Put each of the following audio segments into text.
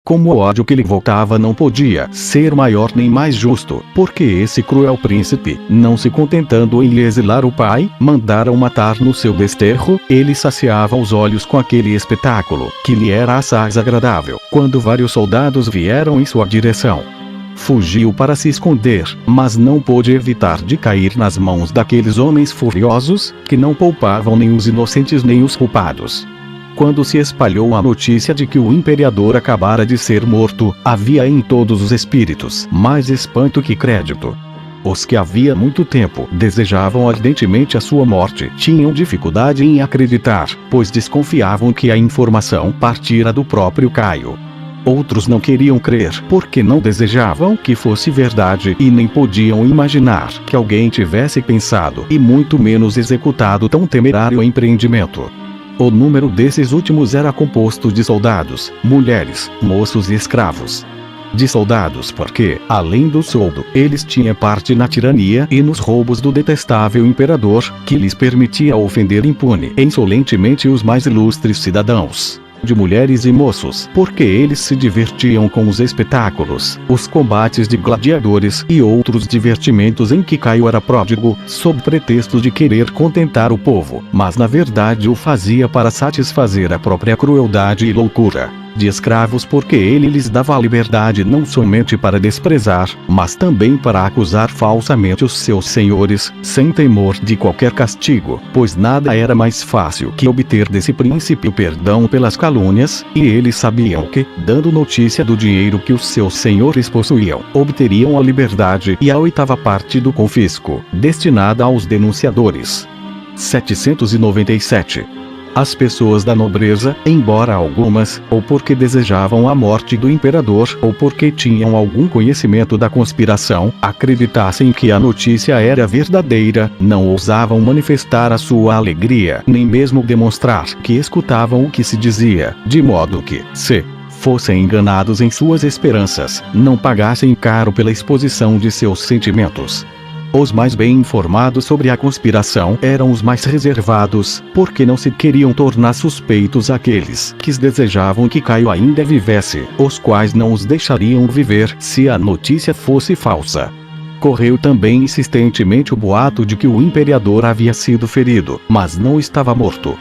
Como o ódio que lhe voltava não podia ser maior nem mais justo, porque esse cruel príncipe, não se contentando em lhe exilar o pai, mandaram matar no seu desterro, ele saciava os olhos com aquele espetáculo, que lhe era assaz agradável, quando vários soldados vieram em sua direção. Fugiu para se esconder, mas não pôde evitar de cair nas mãos daqueles homens furiosos, que não poupavam nem os inocentes nem os culpados. Quando se espalhou a notícia de que o imperador acabara de ser morto, havia em todos os espíritos mais espanto que crédito. Os que havia muito tempo desejavam ardentemente a sua morte tinham dificuldade em acreditar, pois desconfiavam que a informação partira do próprio Caio. Outros não queriam crer porque não desejavam que fosse verdade e nem podiam imaginar que alguém tivesse pensado e muito menos executado tão temerário empreendimento. O número desses últimos era composto de soldados, mulheres, moços e escravos. De soldados porque, além do soldo, eles tinham parte na tirania e nos roubos do detestável imperador, que lhes permitia ofender impune e insolentemente os mais ilustres cidadãos. De mulheres e moços, porque eles se divertiam com os espetáculos, os combates de gladiadores e outros divertimentos em que Caio era pródigo, sob pretexto de querer contentar o povo, mas na verdade o fazia para satisfazer a própria crueldade e loucura. De escravos porque ele lhes dava a liberdade não somente para desprezar, mas também para acusar falsamente os seus senhores, sem temor de qualquer castigo, pois nada era mais fácil que obter desse príncipe o perdão pelas calúnias, e eles sabiam que, dando notícia do dinheiro que os seus senhores possuíam, obteriam a liberdade e a 8ª parte do confisco, destinada aos denunciadores. 797. As pessoas da nobreza, embora algumas, ou porque desejavam a morte do imperador, ou porque tinham algum conhecimento da conspiração, acreditassem que a notícia era verdadeira, não ousavam manifestar a sua alegria, nem mesmo demonstrar que escutavam o que se dizia, de modo que, se fossem enganados em suas esperanças, não pagassem caro pela exposição de seus sentimentos. Os mais bem informados sobre a conspiração eram os mais reservados, porque não se queriam tornar suspeitos aqueles que desejavam que Caio ainda vivesse, os quais não os deixariam viver se a notícia fosse falsa. Correu também insistentemente o boato de que o imperador havia sido ferido, mas não estava morto.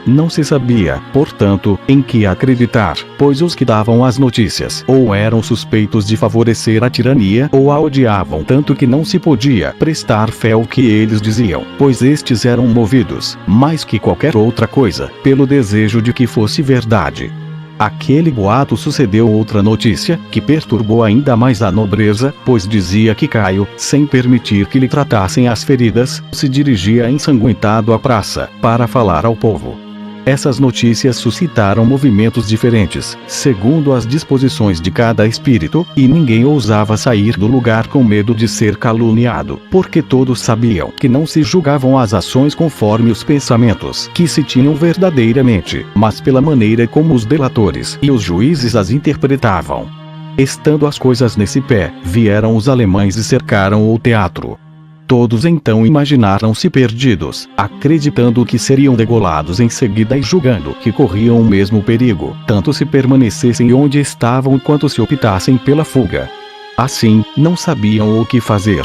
Não se sabia, portanto, em que acreditar, pois os que davam as notícias ou eram suspeitos de favorecer a tirania ou a odiavam tanto que não se podia prestar fé ao que eles diziam, pois estes eram movidos, mais que qualquer outra coisa, pelo desejo de que fosse verdade. Aquele boato sucedeu outra notícia, que perturbou ainda mais a nobreza, pois dizia que Caio, sem permitir que lhe tratassem as feridas, se dirigia ensanguentado à praça, para falar ao povo. Essas notícias suscitaram movimentos diferentes, segundo as disposições de cada espírito, e ninguém ousava sair do lugar com medo de ser caluniado, porque todos sabiam que não se julgavam as ações conforme os pensamentos que se tinham verdadeiramente, mas pela maneira como os delatores e os juízes as interpretavam. Estando as coisas nesse pé, vieram os alemães e cercaram o teatro. Todos então imaginaram-se perdidos, acreditando que seriam degolados em seguida e julgando que corriam o mesmo perigo, tanto se permanecessem onde estavam quanto se optassem pela fuga. Assim, não sabiam o que fazer.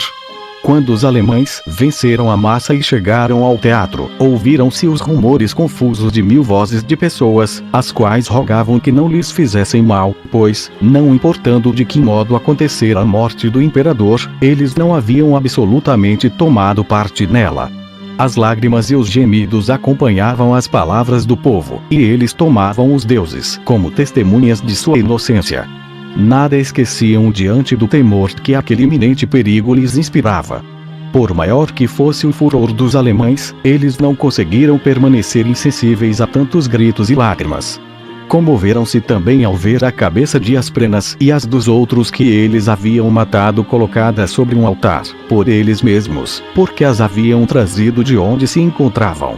Quando os alemães venceram a massa e chegaram ao teatro, ouviram-se os rumores confusos de 1000 vozes de pessoas, as quais rogavam que não lhes fizessem mal, pois, não importando de que modo acontecera a morte do imperador, eles não haviam absolutamente tomado parte nela. As lágrimas e os gemidos acompanhavam as palavras do povo, e eles tomavam os deuses como testemunhas de sua inocência. Nada esqueciam diante do temor que aquele iminente perigo lhes inspirava. Por maior que fosse o furor dos alemães, eles não conseguiram permanecer insensíveis a tantos gritos e lágrimas. Comoveram-se também ao ver a cabeça de Asprenas e as dos outros que eles haviam matado colocadas sobre um altar, por eles mesmos, porque as haviam trazido de onde se encontravam.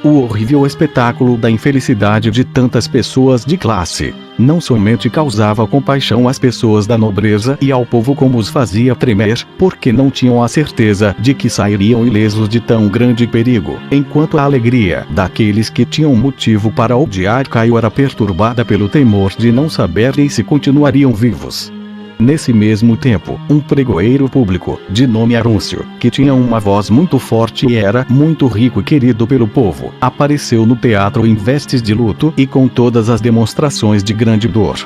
O horrível espetáculo da infelicidade de tantas pessoas de classe não somente causava compaixão às pessoas da nobreza e ao povo, como os fazia tremer, porque não tinham a certeza de que sairiam ilesos de tão grande perigo, enquanto a alegria daqueles que tinham motivo para odiar Caio era perturbada pelo temor de não saberem se continuariam vivos. Nesse mesmo tempo, um pregoeiro público, de nome Arúncio, que tinha uma voz muito forte e era muito rico e querido pelo povo, apareceu no teatro em vestes de luto e com todas as demonstrações de grande dor.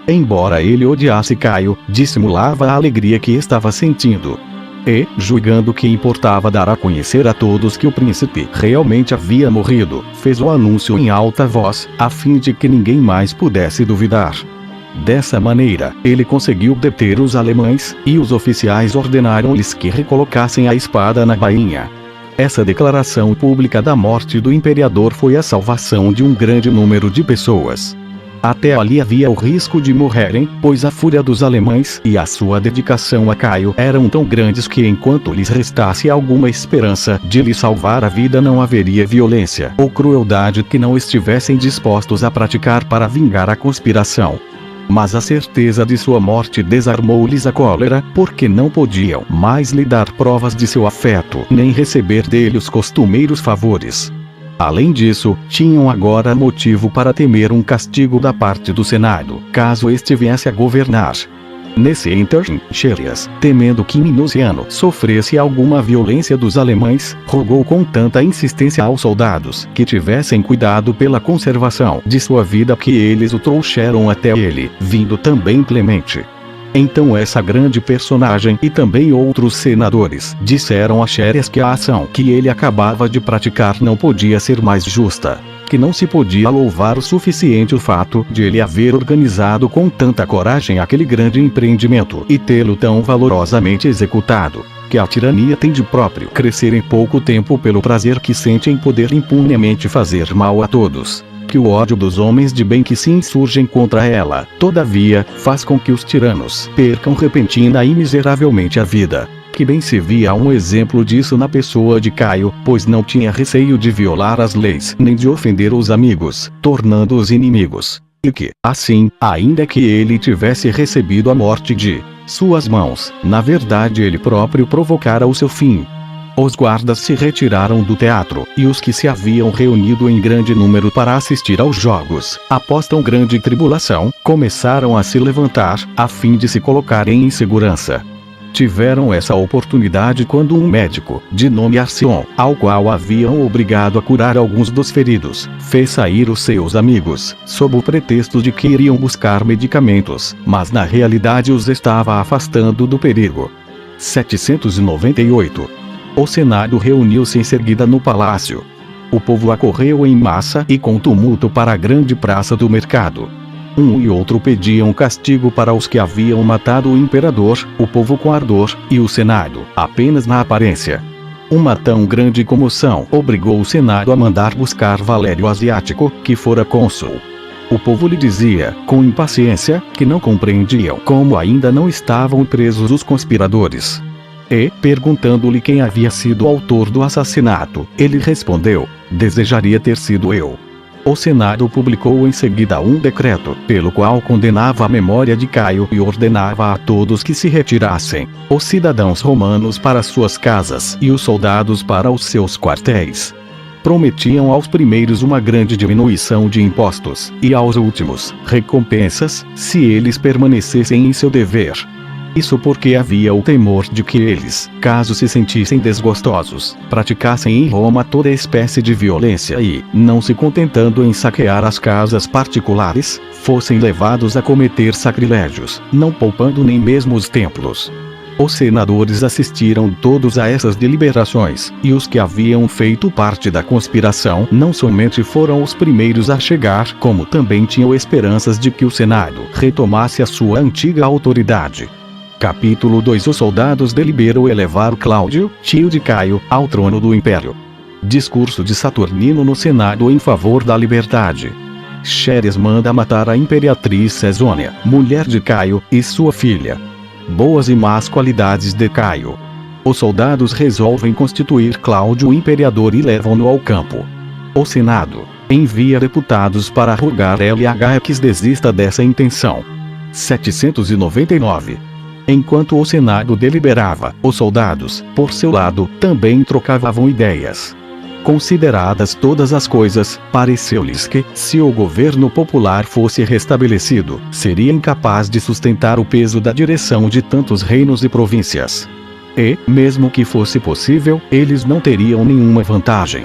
Embora ele odiasse Caio, dissimulava a alegria que estava sentindo. E, julgando que importava dar a conhecer a todos que o príncipe realmente havia morrido, fez o anúncio em alta voz, a fim de que ninguém mais pudesse duvidar. Dessa maneira, ele conseguiu deter os alemães, e os oficiais ordenaram-lhes que recolocassem a espada na bainha. Essa declaração pública da morte do imperador foi a salvação de um grande número de pessoas. Até ali havia o risco de morrerem, pois a fúria dos alemães e a sua dedicação a Caio eram tão grandes que enquanto lhes restasse alguma esperança de lhe salvar a vida, não haveria violência ou crueldade que não estivessem dispostos a praticar para vingar a conspiração. Mas a certeza de sua morte desarmou-lhes a cólera, porque não podiam mais lhe dar provas de seu afeto, nem receber dele os costumeiros favores. Além disso, tinham agora motivo para temer um castigo da parte do Senado, caso este viesse a governar. Nesse ínterim, Xérias, temendo que Minuciano sofresse alguma violência dos alemães, rogou com tanta insistência aos soldados que tivessem cuidado pela conservação de sua vida que eles o trouxeram até ele, vindo também Clemente. Então essa grande personagem e também outros senadores disseram a Xérias que a ação que ele acabava de praticar não podia ser mais justa, que não se podia louvar o suficiente o fato de ele haver organizado com tanta coragem aquele grande empreendimento e tê-lo tão valorosamente executado, que a tirania tem de próprio crescer em pouco tempo pelo prazer que sente em poder impunemente fazer mal a todos, que o ódio dos homens de bem que se insurgem contra ela, todavia, faz com que os tiranos percam repentina e miseravelmente a vida. Que bem se via um exemplo disso na pessoa de Caio, pois não tinha receio de violar as leis nem de ofender os amigos, tornando-os inimigos. E que, assim, ainda que ele tivesse recebido a morte de suas mãos, na verdade ele próprio provocara o seu fim. Os guardas se retiraram do teatro, e os que se haviam reunido em grande número para assistir aos jogos, após tão grande tribulação, começaram a se levantar, a fim de se colocarem em segurança. Tiveram essa oportunidade quando um médico, de nome Arcion, ao qual haviam obrigado a curar alguns dos feridos, fez sair os seus amigos, sob o pretexto de que iriam buscar medicamentos, mas na realidade os estava afastando do perigo. 798. O Senado reuniu-se em seguida no palácio. O povo acorreu em massa e com tumulto para a grande praça do mercado. Um e outro pediam castigo para os que haviam matado o imperador, o povo com ardor, e o Senado, apenas na aparência. Uma tão grande comoção obrigou o Senado a mandar buscar Valério Asiático, que fora cônsul. O povo lhe dizia, com impaciência, que não compreendiam como ainda não estavam presos os conspiradores. E, perguntando-lhe quem havia sido o autor do assassinato, ele respondeu: desejaria ter sido eu. O Senado publicou em seguida um decreto, pelo qual condenava a memória de Caio e ordenava a todos que se retirassem, os cidadãos romanos para suas casas e os soldados para os seus quartéis. Prometiam aos primeiros uma grande diminuição de impostos, e aos últimos, recompensas, se eles permanecessem em seu dever. Isso porque havia o temor de que eles, caso se sentissem desgostosos, praticassem em Roma toda espécie de violência e, não se contentando em saquear as casas particulares, fossem levados a cometer sacrilégios, não poupando nem mesmo os templos. Os senadores assistiram todos a essas deliberações, e os que haviam feito parte da conspiração não somente foram os primeiros a chegar, como também tinham esperanças de que o Senado retomasse a sua antiga autoridade. Capítulo 2. Os soldados deliberam elevar Cláudio, tio de Caio, ao trono do império. Discurso de Saturnino no Senado em favor da liberdade. Xérias manda matar a imperatriz Cesônia, mulher de Caio, e sua filha. Boas e más qualidades de Caio. Os soldados resolvem constituir Cláudio imperador e levam-no ao campo. O Senado envia deputados para rogar LH que desista dessa intenção. 799. Enquanto o Senado deliberava, os soldados, por seu lado, também trocavam ideias. Consideradas todas as coisas, pareceu-lhes que, se o governo popular fosse restabelecido, seria incapaz de sustentar o peso da direção de tantos reinos e províncias. E, mesmo que fosse possível, eles não teriam nenhuma vantagem.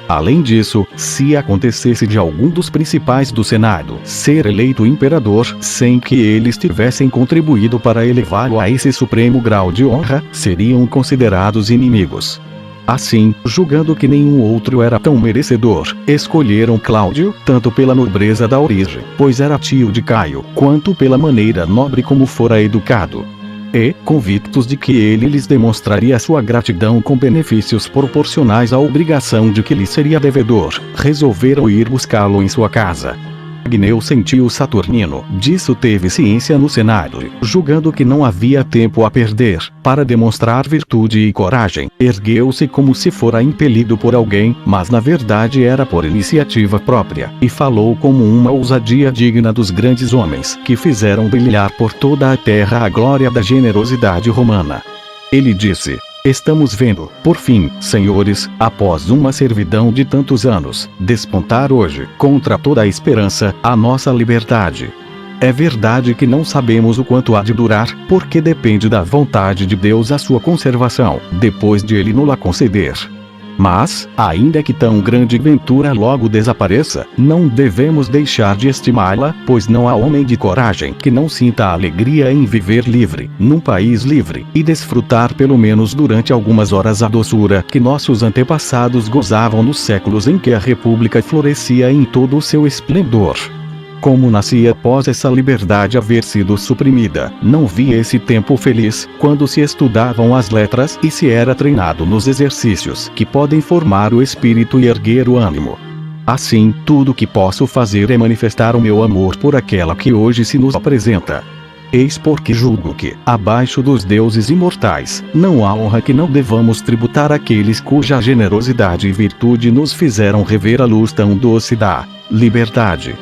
Além disso, se acontecesse de algum dos principais do Senado ser eleito imperador sem que eles tivessem contribuído para elevá-lo a esse supremo grau de honra, seriam considerados inimigos. Assim, julgando que nenhum outro era tão merecedor, escolheram Cláudio, tanto pela nobreza da origem, pois era tio de Caio, quanto pela maneira nobre como fora educado. E, convictos de que ele lhes demonstraria sua gratidão com benefícios proporcionais à obrigação de que lhe seria devedor, resolveram ir buscá-lo em sua casa. Agneu sentiu Saturnino, disso teve ciência no Senado, julgando que não havia tempo a perder, para demonstrar virtude e coragem, ergueu-se como se fora impelido por alguém, mas na verdade era por iniciativa própria, e falou como uma ousadia digna dos grandes homens, que fizeram brilhar por toda a terra a glória da generosidade romana. Ele disse: estamos vendo, por fim, senhores, após uma servidão de tantos anos, despontar hoje, contra toda a esperança, a nossa liberdade. É verdade que não sabemos o quanto há de durar, porque depende da vontade de Deus a sua conservação, depois de Ele nos-la conceder. Mas, ainda que tão grande ventura logo desapareça, não devemos deixar de estimá-la, pois não há homem de coragem que não sinta a alegria em viver livre, num país livre, e desfrutar pelo menos durante algumas horas a doçura que nossos antepassados gozavam nos séculos em que a República florescia em todo o seu esplendor. Como nascia após essa liberdade haver sido suprimida, não vi esse tempo feliz, quando se estudavam as letras e se era treinado nos exercícios que podem formar o espírito e erguer o ânimo. Assim, tudo o que posso fazer é manifestar o meu amor por aquela que hoje se nos apresenta. Eis porque julgo que, abaixo dos deuses imortais, não há honra que não devamos tributar àqueles cuja generosidade e virtude nos fizeram rever a luz tão doce da liberdade.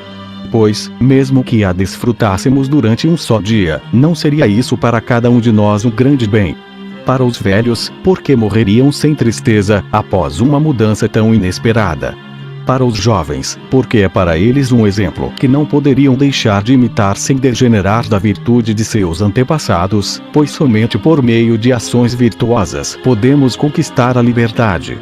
Pois, mesmo que a desfrutássemos durante um só dia, não seria isso para cada um de nós um grande bem. Para os velhos, porque morreriam sem tristeza, após uma mudança tão inesperada. Para os jovens, porque é para eles um exemplo que não poderiam deixar de imitar sem degenerar da virtude de seus antepassados, pois somente por meio de ações virtuosas podemos conquistar a liberdade.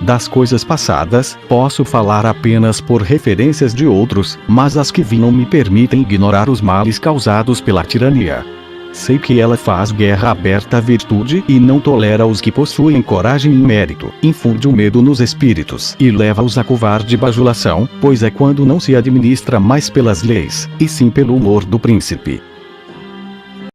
Das coisas passadas, posso falar apenas por referências de outros, mas as que vinham me permitem ignorar os males causados pela tirania. Sei que ela faz guerra aberta à virtude e não tolera os que possuem coragem e mérito, infunde o medo nos espíritos e leva-os a covarde bajulação, pois é quando não se administra mais pelas leis, e sim pelo humor do príncipe.